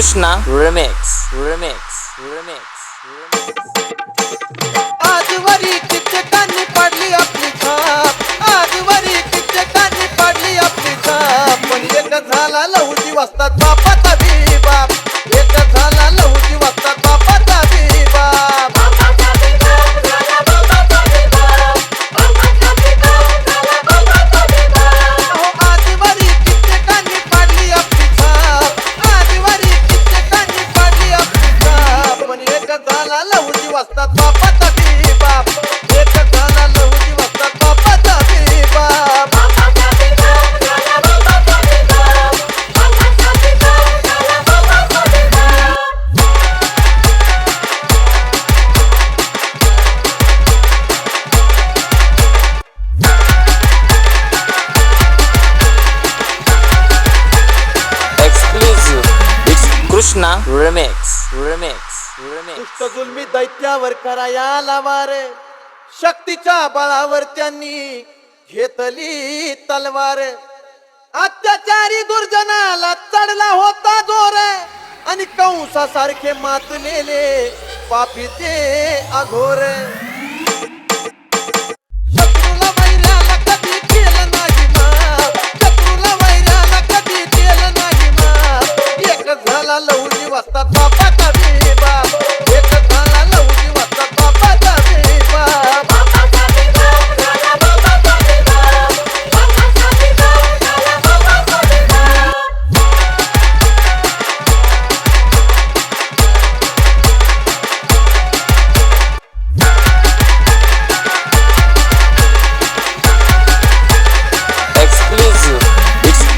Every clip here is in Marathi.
कृष्णा रिमिक्स आजवरी किचकांनी पडली आपली छाप, आजवरी किचकांनी पडली आपली छाप. पण एक झाला लहुजी वस्तात बापाचा बी बाप, एक झाला लहुजी वस्तात बापाचा बी बाप. अहो आजवरी किचकांनी पडली आपली छाप, आजवरी किचकांनी पडली आपली छाप. पण एक झाला लहुजी वस्तात बापाचा बी बाप, एक झाला लहुजी वस्तात बापाचा बी बाप. कृष्णा रिमिक्स दुष्ट जुलमी दैत्यावर करायला वार, शक्तीच्या बळावर त्यांनी घेतली तलवार. अत्याचारी दुर्जनाला चढला होता जोर, आणि कंसासारखे मातलेले पापी ते अघोर. शत्रूला वैऱ्याला कधी केलं नाही माफ, शत्रूला वैऱ्याला कधी केलं नाही माफ. एक झाला लहुजी वस्तात बापाचा बी बाप, एक झाला लहुजी वस्तात बापाचा बी बाप.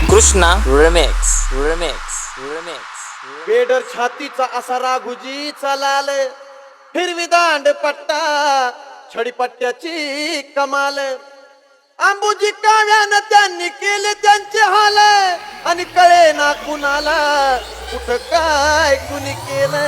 कृष्णा रिमिक्स बेडर छातीचा असा राघुजी चालाल, हिरवी दांड पट्टा छडीपट्ट्याची कमाल. अंबुजी काव्यानं त्यांनी केले त्यांचे हाल, आणि कळे ना कुणाला कुठं काय कुणी केलं.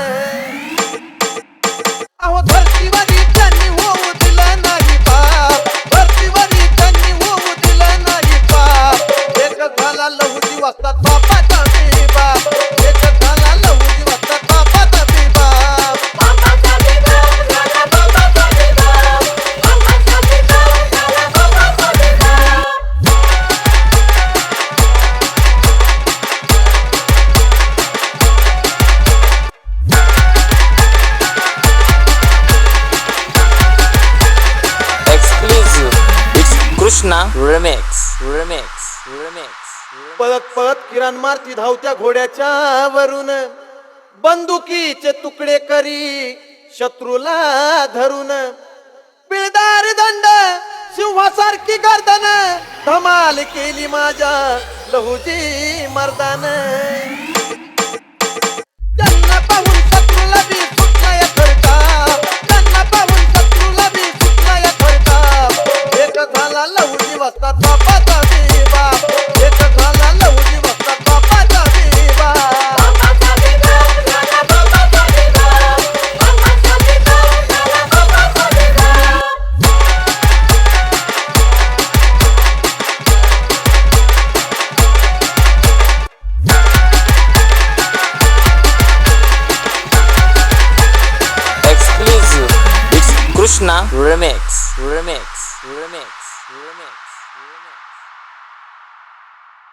अहो धरतीवरी त्यांनी होऊ दिलं नाही पाप, धरतीवरी त्यांनी होऊ दिलं नाही पाप. एक झाला लहुजी वस्तात बापाचा बी बाप, एक झाला लहुजी वस्तात बापाचा बी बाप. कृष्णा रिमिक्स पळत पळत किरण मारती धावत्या घोड्याच्या वरून, बंदुकीचे तुकडे करी शत्रूला धरून. पिळदार दंड सिंहासारखी गर्दन, धमाल केली माझ्या लहुजी मर्दान. त्यांना पाहून शत्रूला बी सुटला या थरकाप, त्यांना पाहून शत्रूला बी सुटला या थरकाप. एक झाला लहुजी वस्तात बापाचा बी बाप, एक झाला लहुजी वस्तात बापाचा बी बाप. कृष्णा रिमिक्स